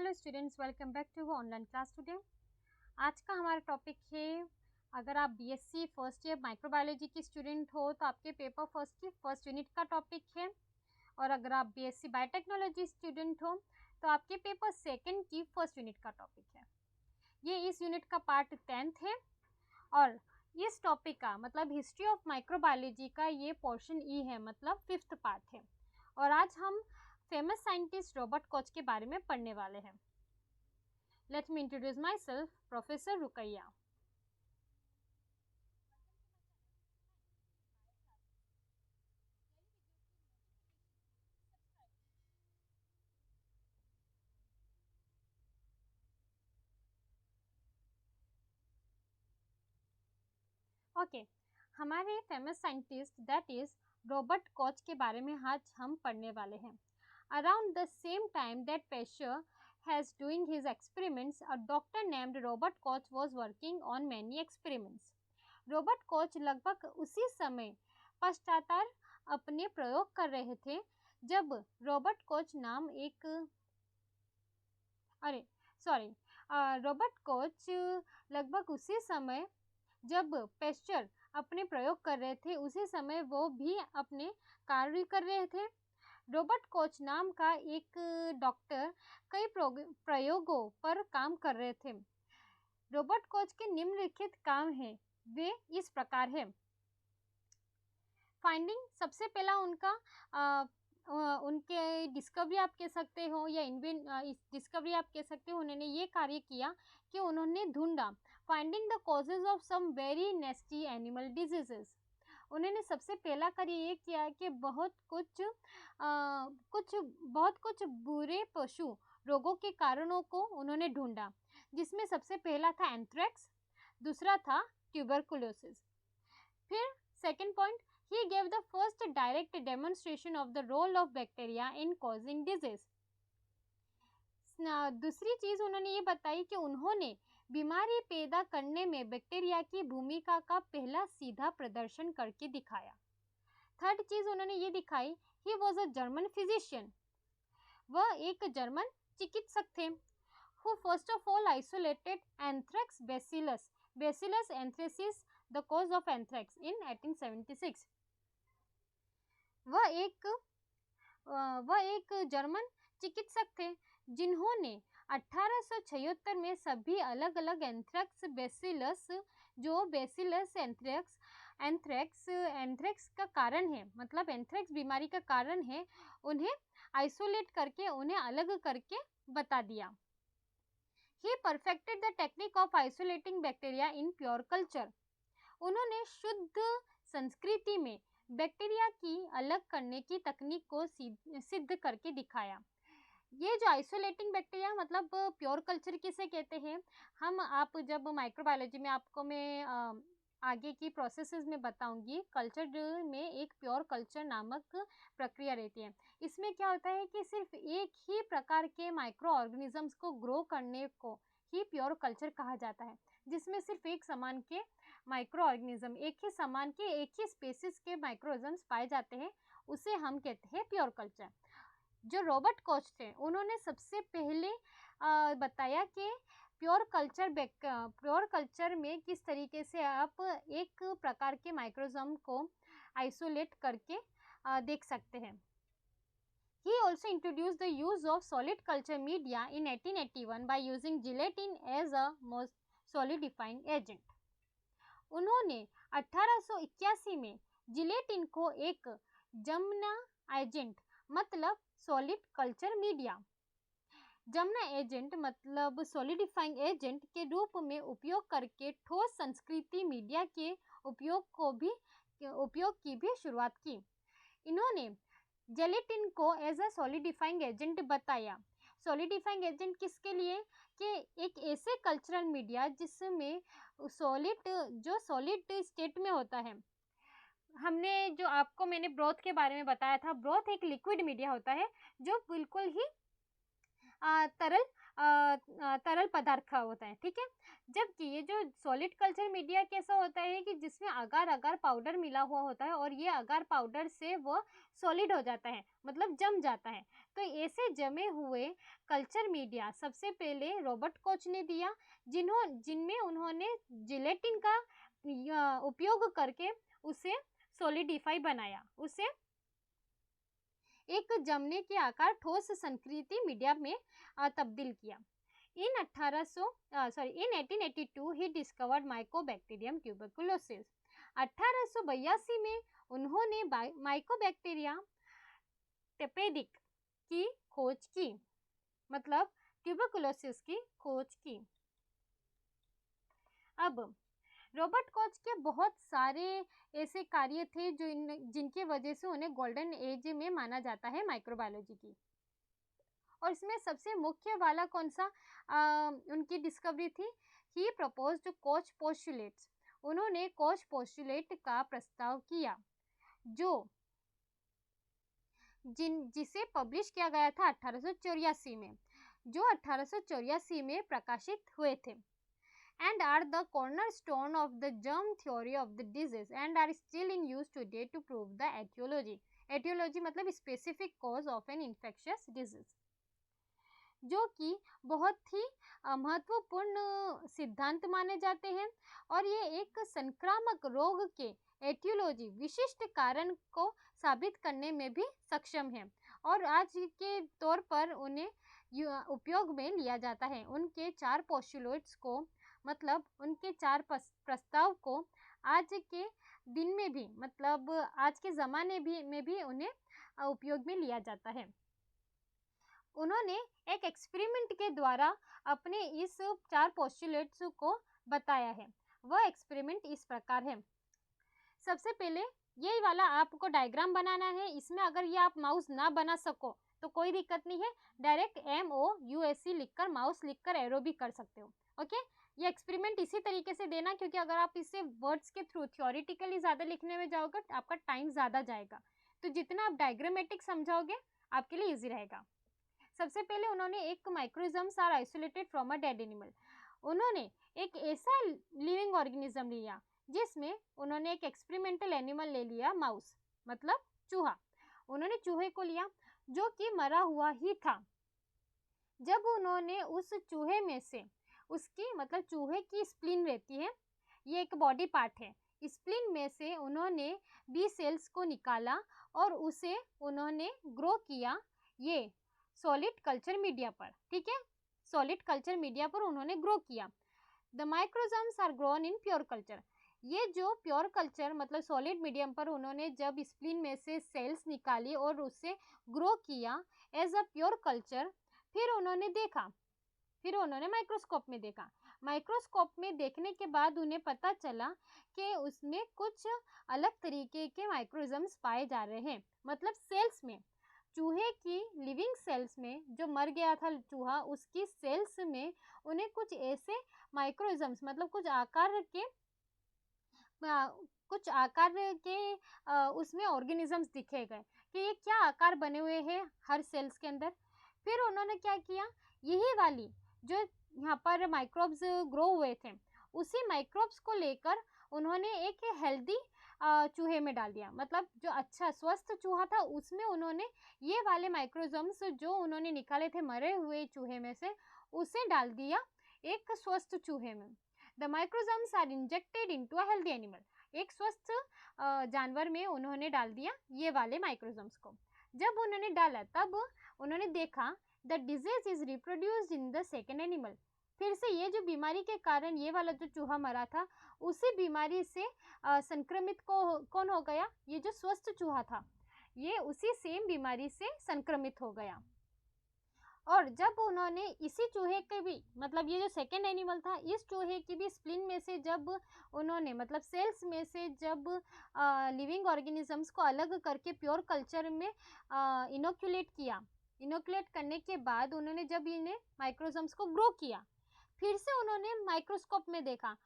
Hello students, welcome back to online class today. आज का हमारा टॉपिक है, अगर आप बीएससी फर्स्ट ईयर माइक्रोबायोलॉजी की स्टूडेंट हो तो आपके पेपर फर्स्ट की फर्स्ट यूनिट का टॉपिक है, और अगर आप बीएससी बायोटेक्नोलॉजी स्टूडेंट हो तो आपके पेपर सेकंड की फर्स्ट यूनिट का टॉपिक है। ये इस यूनिट का पार्ट 10th है और इस टॉपिक का मतलब हिस्ट्री ऑफ माइक्रोबायोलॉजी का ये पोर्शन ई है, मतलब 5th पार्ट है। और आज हम फेमस साइंटिस्ट रॉबर्ट कॉच के बारे में पढ़ने वाले हैं। Let me introduce myself, professor Rukaiya. Okay, हमारे famous scientist that is Robert Koch के बारे में आज हम पढ़ने वाले हैं। Around the same time that Pasteur has doing his experiments, a doctor named Robert Koch was working on many experiments. Robert Koch लगभग उसी समय पश्चातार अपने प्रयोग कर रहे थे जब रॉबर्ट कोच नाम एक रॉबर्ट कोच लगभग उसी समय जब पेस्चर अपने प्रयोग कर रहे थे उसी समय वो भी अपने कार्य कर रहे थे। रॉबर्ट कोच नाम का एक डॉक्टर कई प्रयोगों पर काम कर रहे थे। रॉबर्ट कोच के निम्नलिखित काम हैं, वे इस प्रकार है। फाइंडिंग, सबसे पहला उनके डिस्कवरी आप कह सकते हो या डिस्कवरी आप कह सकते हो, उन्होंने ये कार्य किया कि उन्होंने ढूंढा finding the causes of some very nasty animal diseases. उन्होंने सबसे पहला कार्य ये किया कि बहुत कुछ बुरे पशु रोगों के कारणों को उन्होंने ढूंढा, जिसमें सबसे पहला था एंथ्रेक्स, दूसरा था ट्यूबरकुलोसिस। फिर second point, he gave the first direct demonstration of the role of bacteria in causing disease. दूसरी चीज उन्होंने ये बताई कि उन्होंने बीमारी पैदा करने में बैक्टीरिया की भूमिका का पहला सीधा प्रदर्शन करके दिखाया। थर्ड चीज उन्होंने ये दिखाई, he was a German physician, वह एक जर्मन चिकित्सक थे, who first of all isolated anthrax bacillus anthracis, the cause of anthrax in 1876। वह एक जर्मन चिकित्सक थे जिन्होंने 1876 में सभी अलग अलग एंथ्रेक्स बेसिलस, जो बेसिलस एंथ्रेक्स का कारण है, मतलब एंथ्रेक्स बीमारी का कारण है, उन्हें आइसोलेट करके उन्हें अलग करके बता दिया। He perfected the technique of isolating bacteria in pure culture। उन्होंने शुद्ध संस्कृति में बैक्टीरिया की अलग करने की तकनीक को सिद्ध करके दिखाया। ये जो आइसोलेटिंग बैक्टीरिया मतलब प्योर कल्चर किसे कहते हैं, आप जब माइक्रोबायोलॉजी में आपको मैं आगे की प्रोसेसेस में बताऊंगी। कल्चर में एक प्योर कल्चर नामक प्रक्रिया रहती है। इसमें क्या होता है कि सिर्फ एक ही प्रकार के माइक्रो ऑर्गेनिजम्स को ग्रो करने को ही प्योर कल्चर कहा जाता है, जिसमें सिर्फ एक समान के माइक्रो ऑर्गेनिज्म, एक ही स्पेसिस के माइक्रोऑर्गेनिजम्स पाए जाते हैं, उसे हम कहते हैं प्योर कल्चर। जो रॉबर्ट कोच थे उन्होंने सबसे पहले बताया कि प्योर कल्चर में किस तरीके से आप एक प्रकार के माइक्रोजम को आइसोलेट करके देख सकते हैं। He also introduced the use of solid culture media in 1881 by using gelatin as a most solidifying agent। उन्होंने 1881 में जिलेटिन को एक जमना एजेंट मतलब सॉलिड कल्चर मीडिया, जमना एजेंट मतलब सॉलिडिफाइंग एजेंट के रूप में उपयोग करके ठोस संस्कृति मीडिया के उपयोग की भी शुरुआत की। इन्होंने जेलेटिन को एज अ सॉलिडिफाइंग एजेंट बताया। सॉलिडिफाइंग एजेंट किसके लिए, कि एक ऐसे कल्चरल मीडिया जिसमें सॉलिड स्टेट में होता है। मैंने ब्रोथ के बारे में बताया था। ब्रोथ एक लिक्विड मीडिया होता है जो बिल्कुल ही तरल तरल पदार्थ होता है, ठीक है। जबकि ये जो सॉलिड कल्चर मीडिया कैसा होता है कि जिसमें अगार अगार पाउडर मिला हुआ होता है और ये अगार पाउडर से वो सॉलिड हो जाता है, मतलब जम जाता है। तो ऐसे जमे हुए कल्चर मीडिया सबसे पहले रॉबर्ट कोच ने दिया, जिनमें उन्होंने जिलेटिन का उपयोग करके उसे सॉलिडिफाई बनाया, उसे एक जमने के आकार ठोस संस्कृति मीडिया में तब्दील किया। इन 1882 ही डिस्कवर्ड माइकोबैक्टीरियम ट्यूबरकुलोसिस। 1882 में उन्होंने माइकोबैक्टीरिया टेपेडिक की खोज की, मतलब ट्यूबरकुलोसिस की खोज की। अब रॉबर्ट कोच के बहुत सारे ऐसे कार्य थे जो जिनकी वजह से उन्हें गोल्डन एज में माना जाता है माइक्रोबायोलॉजी की। और इसमें सबसे मुख्य वाला कौन सा उनकी डिस्कवरी थी? ही प्रपोज्ड कोच पोस्टुलेट्स। उन्होंने कोच पोस्टुलेट का प्रस्ताव किया जो जिसे पब्लिश किया गया था 1884 में, जो 1884 में प्रकाशित हुए थे। And are the cornerstone of the germ theory of the disease and are still in use today to prove the etiology. Etiology मतलब specific cause of an infectious disease, जो कि बहुत ही महत्वपूर्ण सिद्धांत माने जाते हैं और ये एक संक्रामक रोग के एटियोलॉजी विशिष्ट कारण को साबित करने में भी सक्षम है और आज के तौर पर उन्हें उपयोग में लिया जाता है। उनके 4 पोस्टुलेट्स को, मतलब उनके 4 प्रस्ताव को आज के दिन में भी, मतलब आज के ज़माने में भी उन्हें उपयोग में लिया जाता है। उन्होंने एक एक्सपेरिमेंट के द्वारा अपने इस 4 पोस्टुलेट्स को बताया है। वह एक्सपेरिमेंट इस प्रकार है। सबसे पहले यही वाला आपको डायग्राम बनाना है। इसमें अगर ये आप माउस ना बना सको तो कोई दिक्कत नहीं है, डायरेक्ट MOUSE लिखकर, माउस लिखकर एरो भी कर सकते हो। ओके, ये एक्सपेरिमेंट इसी तरीके से देना, क्योंकि अगर आप इसे वर्ड्स के थ्रू थ्योरेटिकली ज़्यादा लिखने में जाओगे तो आपका टाइम ज़्यादा जाएगा। तो जितना आप डायग्रामेटिक समझाओगे आपके लिए ईजी रहेगा। सबसे पहले उन्होंने एक microorganisms are isolated from a dead animal. उन्होंने एक ऐसा लिविंग ऑर्गेनिज्म लिया जिसमें उन्होंने एक एक्सपेरिमेंटल एनिमल ले लिया, माउस मतलब चूहा। उन्होंने चूहे को लिया जो कि मरा हुआ ही था। जब उन्होंने उस चूहे में से उसकी, मतलब चूहे की स्प्लीन रहती है, ये एक बॉडी पार्ट है, स्प्लीन में से उन्होंने बी सेल्स को निकाला और उसे उन्होंने ग्रो किया ये सॉलिड कल्चर मीडिया पर, ठीक है, सॉलिड कल्चर मीडिया पर उन्होंने ग्रो किया। The microorganisms are grown in pure culture. ये जो प्योर कल्चर मतलब सॉलिड मीडियम पर उन्होंने जब स्प्लीन में से सेल्स निकाली और उससे ग्रो किया एज अ प्योर कल्चर, फिर उन्होंने माइक्रोस्कोप में देखा। माइक्रोस्कोप में देखने के बाद उन्हें पता चला कि उसमें कुछ अलग तरीके के माइक्रोजम्स पाए जा रहे हैं, मतलब सेल्स में, चूहे की लिविंग सेल्स में, जो मर गया था चूहा उसकी सेल्स में उन्हें कुछ ऐसे माइक्रोजम्स, मतलब कुछ आकार के उसमें ऑर्गेनिजम्स दिखे गए कि ये क्या आकार बने हुए हैं हर सेल्स के अंदर। फिर उन्होंने क्या किया, यही वाली जो यहाँ पर माइक्रोब्स ग्रो हुए थे उसी माइक्रोब्स को लेकर उन्होंने एक हेल्दी चूहे में डाल दिया, मतलब जो अच्छा स्वस्थ चूहा था उसमें उन्होंने ये वाले माइक्रोजम्स जो उन्होंने निकाले थे मरे हुए चूहे में से उसे डाल दिया एक स्वस्थ चूहे में। The microorganisms are injected into a healthy animal. एक स्वस्थ जानवर में उन्होंने डाल दिया ये वाले माइक्रोजम्स को। जब उन्होंने डाला तब उन्होंने देखा the disease is reproduced in the second animal. फिर से ये जो बीमारी के कारण ये वाला जो चूहा मरा था उसी बीमारी से संक्रमित कौन हो गया, ये जो स्वस्थ चूहा था ये उसी सेम बीमारी से संक्रमित हो गया। और जब उन्होंने इसी चूहे के भी, मतलब ये जो सेकेंड एनिमल था इस चूहे की भी स्प्लीन में से जब उन्होंने, मतलब सेल्स में से जब लिविंग ऑर्गेनिजम्स को अलग करके प्योर कल्चर में इनोक्यूलेट किया, इनोक्यूलेट करने के बाद उन्होंने जब इन्हें माइक्रोजम्स को ग्रो किया, फिर से उन्होंने माइक्रोस्कोप में देखा।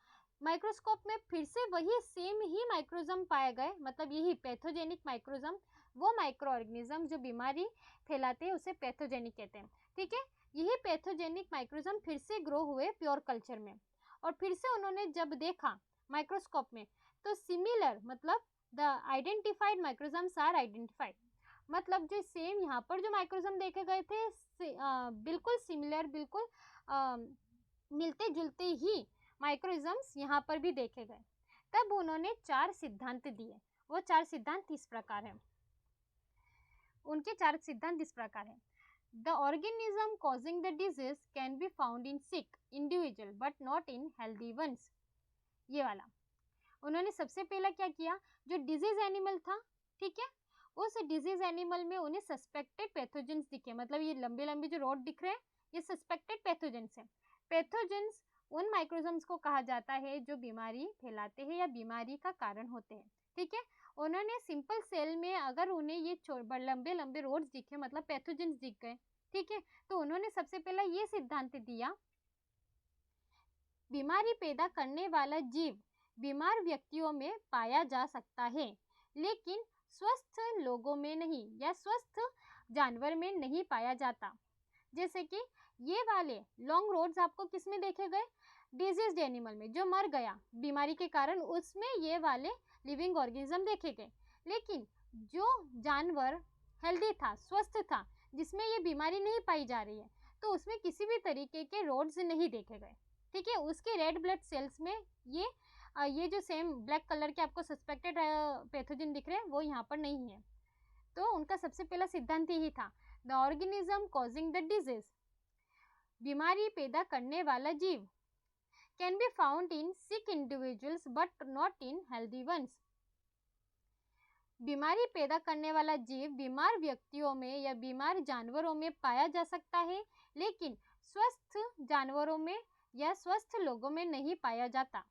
माइक्रोस्कोप में फिर से वही सेम ही माइक्रोजम पाए गए, मतलब यही पैथोजेनिक माइक्रोजम, वो माइक्रो ऑर्गेनिज्म जो बीमारी फैलाते हैं उसे पैथोजेनिक कहते हैं, ठीक है। यही पैथोजेनिक माइक्रोजम फिर से ग्रो हुए प्योर कल्चर में, और फिर से उन्होंने जब देखा माइक्रोस्कोप में तो सिमिलर मतलब द आइडेंटिफाइड माइक्रोजम्स आर आइडेंटिफाइड, मतलब जो सेम यहाँ पर जो माइक्रोजम देखे गए थे बिल्कुल सिमिलर, बिल्कुल मिलते जुलते ही माइक्रोजम्स यहाँ पर भी देखे गए। तब उन्होंने 4 सिद्धांत दिए। वो 4 सिद्धांत इस प्रकार है, उनके 4 सिद्धांत इस प्रकार है। The organism causing the disease can be found in sick individual but not in healthy ones. ये वाला उन्होंने सबसे पहला क्या किया, जो डिजीज एनिमल था, ठीक है, उस डिजीज एनिमल में उन्हें सस्पेक्टेड पैथोजेंस दिखे, मतलब ये लंबे लंबे जो रॉड दिख रहे हैं ये सस्पेक्टेड पैथोजेंस है। पैथोजेंस उन माइक्रोजम्स को कहा जाता है जो बीमारी फैलाते हैं या बीमारी का कारण होते हैं, ठीक है। उन्होंने सिंपल सेल में अगर उन्हें ये लंबे लंबे रोड्स दिखे मतलब पैथोजेंस दिख गए, ठीक है, तो उन्होंने सबसे पहला ये सिद्धांत दिया, बीमारी पैदा करने वाला जीव बीमार व्यक्तियों में पाया जा सकता है लेकिन स्वस्थ लोगों में नहीं या स्वस्थ जानवर में नहीं पाया जाता। जैसे कि ये वाले लॉन्ग रोड्स आपको किस में देखे गए, डिजीज्ड एनिमल में जो मर गया बीमारी के कारण, उसमें ये वाले लिविंग ऑर्गेनिज्म देखे गए। लेकिन जो जानवर हेल्दी था, स्वस्थ था, जिसमें ये बीमारी नहीं पाई जा रही है, तो उसमें किसी भी तरीके के रोड्स नहीं देखे गए, ठीक है। उसके रेड ब्लड सेल्स में ये जो सेम ब्लैक कलर के आपको सस्पेक्टेड पैथोजन दिख रहे हैं वो यहाँ पर नहीं है। तो उनका सबसे पहला सिद्धांत यही था, the organism causing the disease, बीमारी पैदा करने वाला जीव, can be found in sick individuals but not in healthy ones. बीमारी पैदा करने वाला जीव बीमार व्यक्तियों में या बीमार जानवरों में पाया जा सकता है लेकिन स्वस्थ जानवरों में या स्वस्थ लोगों में नहीं पाया जाता।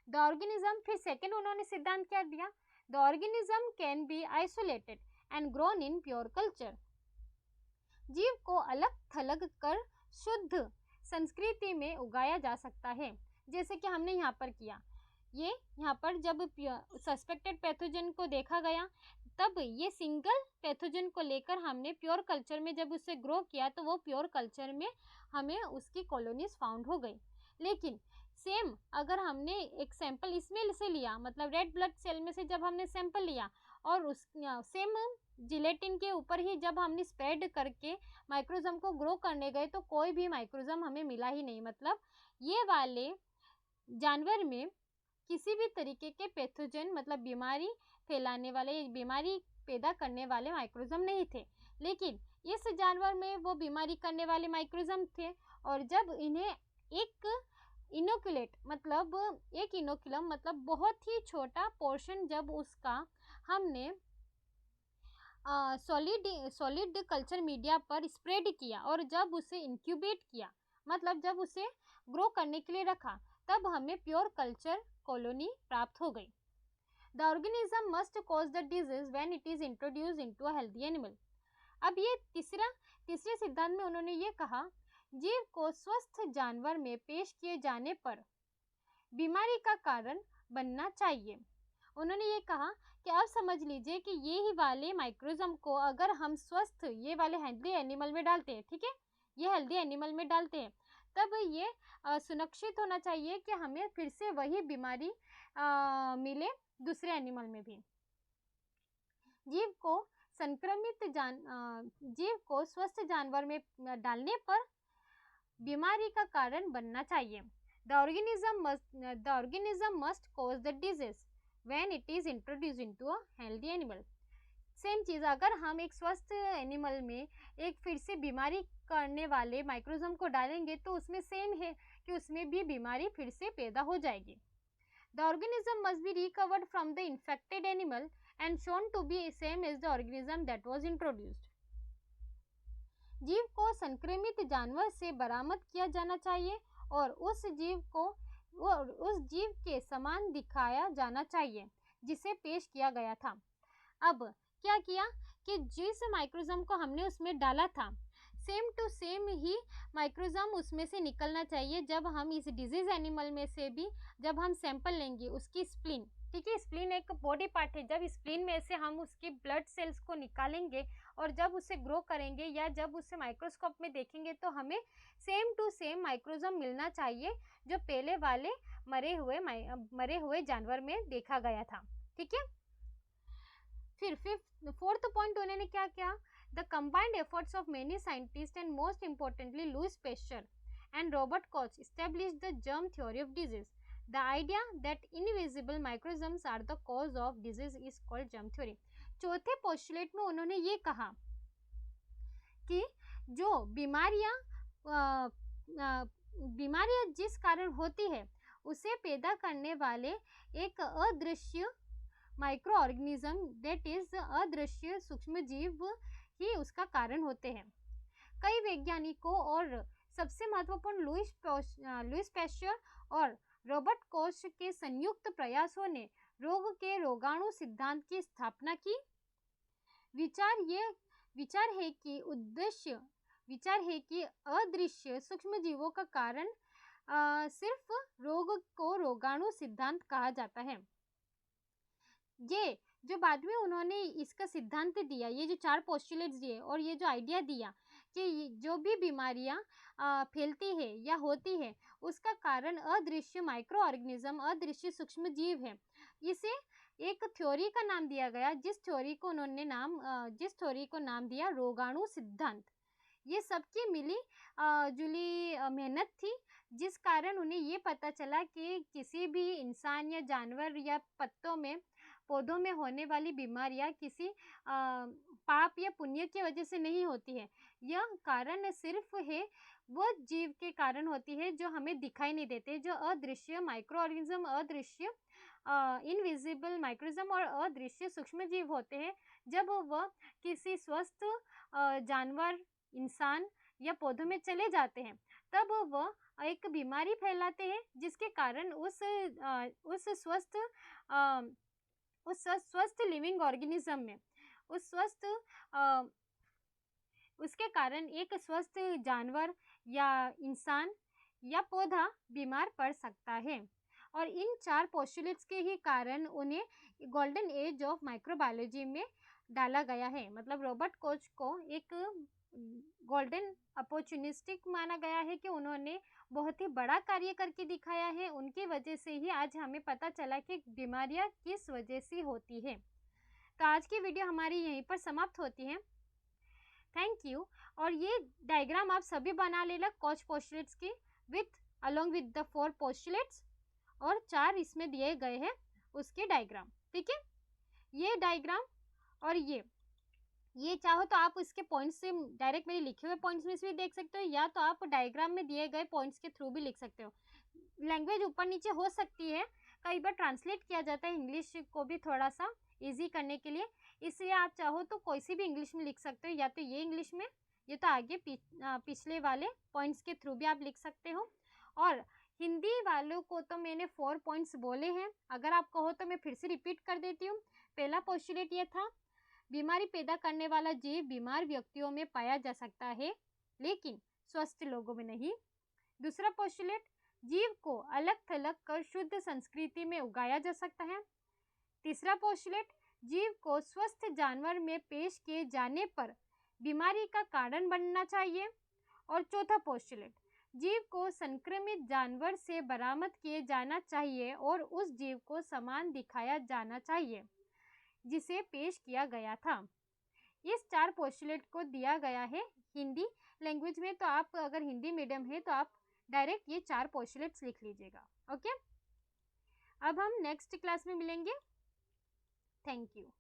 द ऑर्गेनिज्म, फिर सेकेंड उन्होंने सिद्धांत क्या दिया, the organism can be isolated and grown in pure culture. जीव को अलग थलग कर शुद्ध संस्कृति में उगाया जा सकता है, जैसे कि हमने यहाँ पर किया। ये यहाँ पर जब सस्पेक्टेड पैथोजन को देखा गया तब ये सिंगल पैथोजन को लेकर हमने प्योर कल्चर में जब उसे ग्रो किया तो वो प्योर कल्चर में हमें उसकी कॉलोनीज फाउंड हो गई। लेकिन सेम अगर हमने एक सैंपल इसमें से लिया, मतलब रेड ब्लड सेल में से जब हमने सैंपल लिया और उस सेम जिलेटिन के ऊपर ही जब हमने स्प्रेड करके माइक्रोजम को ग्रो करने गए तो कोई भी माइक्रोजम हमें मिला ही नहीं, मतलब ये वाले जानवर में किसी भी तरीके के पैथोजन मतलब बीमारी फैलाने वाले, बीमारी पैदा करने वाले माइक्रोजम नहीं थे। लेकिन इस जानवर में वो बीमारी करने वाले माइक्रोजम थे, और जब इन्हें एक इनोकुलेट मतलब एक इनोकुलम मतलब बहुत ही छोटा पोर्शन जब उसका हमने सॉलिड कल्चर मीडिया पर स्प्रेड किया और जब उसे इंक्यूबेट किया मतलब जब उसे ग्रो करने के लिए रखा, तब हमें प्योर कल्चर कॉलोनी प्राप्त हो गई। The organism must cause the disease when it is introduce into a healthy animal. अब ये तीसरे सिद्धांत में उन्होंने ये कहा, जीव को स्वस्थ जानवर में पेश किए जाने पर बीमारी का कारण बनना चाहिए। उन्होंने ये कहा कि अब समझ लीजिए कि ये ही वाले माइक्रोजम को अगर हम स्वस्थ ये वाले हेल्दी एनिमल में डालते हैं, ठीक है, ये हेल्दी एनिमल में डालते हैं, तब ये सुनिश्चित होना चाहिए कि हमें फिर से वही बीमारी मिले दूसरे एनिमल में भी। जीव को स्वस्थ जानवर में डालने पर बीमारी का कारण बनना चाहिए। The organism must cause the disease when it is introduce into a healthy animal. Same चीज़ अगर हम एक स्वस्थ एनिमल में एक फिर से बीमारी करने वाले माइक्रोजम को डालेंगे तो उसमें सेम है कि उसमें भी बीमारी फिर से पैदा हो जाएगी। The organism must be recovered from the infected animal and shown to be same as the organism that was introduced. जीव को संक्रमित जानवर से बरामद किया जाना चाहिए और उस जीव के समान दिखाया जाना चाहिए जिसे पेश किया गया था। अब क्या किया कि जिस माइक्रोजम को हमने उसमें डाला था सेम टू सेम ही माइक्रोजम उसमें से निकलना चाहिए। जब हम इस डिजीज एनिमल में से भी जब हम सैंपल लेंगे उसकी स्प्लीन, ठीक है, स्प्लीन एक बॉडी पार्ट है, जब स्प्लीन में से हम उसके ब्लड सेल्स को निकालेंगे और जब उसे ग्रो करेंगे या जब उसे माइक्रोस्कोप में देखेंगे तो हमें सेम टू सेम माइक्रोजोम मिलना चाहिए जो पहले वाले मरे हुए जानवर में देखा गया था। ठीक है, फिर फोर्थ पॉइंट उन्होंने क्या किया, the combined efforts of many scientist and most importantly Louis Pasteur and Robert Koch established the germ theory of disease. The idea that invisible microorganisms are the cause of disease is called germ theory. चौथे postulate में उन्होंने ये कहा कि जो बीमारियां जिस कारण होती है उसे पैदा करने वाले एक अदृश्य माइक्रो ऑर्गेनिज्म दैट इज अदृश्य सूक्ष्म जीव ही उसका कारण होते हैं। कई वैज्ञानिकों और सबसे महत्वपूर्ण लुईस पेस्चर और रॉबर्ट कोच के संयुक्त प्रयासों ने रोग के रोगाणु सिद्धांत की स्थापना की। विचार है कि अदृश्य सूक्ष्म जीवों का कारण सिर्फ रोग को रोगाणु सिद्धांत कहा जाता है। ये जो बाद में उन्होंने इसका सिद्धांत दिया, ये जो 4 पोस्टुलेट्स दिए और ये जो आइडिया दिया कि जो भी बीमारियां फैलती है या होती है उसका कारण अदृश्य माइक्रो ऑर्गेनिज्म, अदृश्य सूक्ष्म जीव है, इसे एक थ्योरी का नाम दिया गया, जिस थ्योरी को नाम दिया रोगाणु सिद्धांत। ये सबकी मिली जुली मेहनत थी, जिस कारण उन्हें ये पता चला कि किसी भी इंसान या जानवर या पौधों में होने वाली बीमारियां किसी पाप या पुण्य की वजह से नहीं होती है। यह कारण सिर्फ है वो जीव के कारण होती है जो हमें दिखाई नहीं देते, जो अदृश्य माइक्रो ऑर्गेनिज्म, अदृश्य इनविजिबल माइक्रोनिज्म और अदृश्य सूक्ष्म जीव होते हैं। जब वह किसी स्वस्थ जानवर, इंसान या पौधों में चले जाते हैं तब वह एक बीमारी फैलाते हैं, जिसके कारण उस स्वस्थ लिविंग ऑर्गेनिज्म में उसके कारण एक स्वस्थ जानवर या इंसान या पौधा बीमार पड़ सकता है। और इन 4 पोस्टुलेट्स के ही कारण उन्हें गोल्डन एज ऑफ माइक्रोबायोलॉजी में डाला गया है। मतलब रॉबर्ट कोच को एक गोल्डन अपॉर्चुनिस्टिक माना गया है कि उन्होंने बहुत ही बड़ा कार्य करके दिखाया है। उनकी वजह से ही आज हमें पता चला कि बीमारियां किस वजह से होती है। तो आज की वीडियो हमारी यहीं पर समाप्त होती है। Thank you. और ये डायग्राम आप सभी बना लेना कोच पोस्टुलेट्स की अलोंग विद द 4 पोस्टुलेट्स, और 4 इसमें दिए गए हैं उसके डायग्राम। ठीक है, ये डायग्राम और ये चाहो तो आप इसके पॉइंट्स से डायरेक्ट मेरे लिखे हुए पॉइंट्स में से भी देख सकते हो, या तो आप डायग्राम में दिए गए पॉइंट्स के थ्रू भी लिख सकते हो। लैंग्वेज ऊपर नीचे हो सकती है, कई बार ट्रांसलेट किया जाता है इंग्लिश को भी थोड़ा सा इजी करने के लिए, इसलिए आप चाहो तो कोई सी भी इंग्लिश में लिख सकते हो, या तो ये इंग्लिश में, ये तो आगे पिछले वाले पॉइंट्स के थ्रू भी आप लिख सकते हो। और हिंदी वालों को तो मैंने 4 पॉइंट्स बोले हैं, अगर आप कहो तो मैं फिर से रिपीट कर देती हूँ। पहला पोस्टुलेट ये था, बीमारी पैदा करने वाला जीव बीमार व्यक्तियों में पाया जा सकता है लेकिन स्वस्थ लोगों में नहीं। दूसरा पोस्टुलेट, जीव को अलग थलग कर शुद्ध संस्कृति में उगाया जा सकता है। तीसरा पोस्टुलेट, जीव को स्वस्थ जानवर में पेश किए जाने पर बीमारी का कारण बनना चाहिए। और चौथा पोस्टुलेट, जीव को संक्रमित जानवर से बरामद किए जाना चाहिए और उस जीव को समान दिखाया जाना चाहिए जिसे पेश किया गया था। इस 4 पोस्टुलेट को दिया गया है हिंदी लैंग्वेज में, तो आप अगर हिंदी मीडियम है तो आप डायरेक्ट ये 4 पोस्टुलेट्स लिख लीजिएगा। ओके, अब हम नेक्स्ट क्लास में मिलेंगे। Thank you.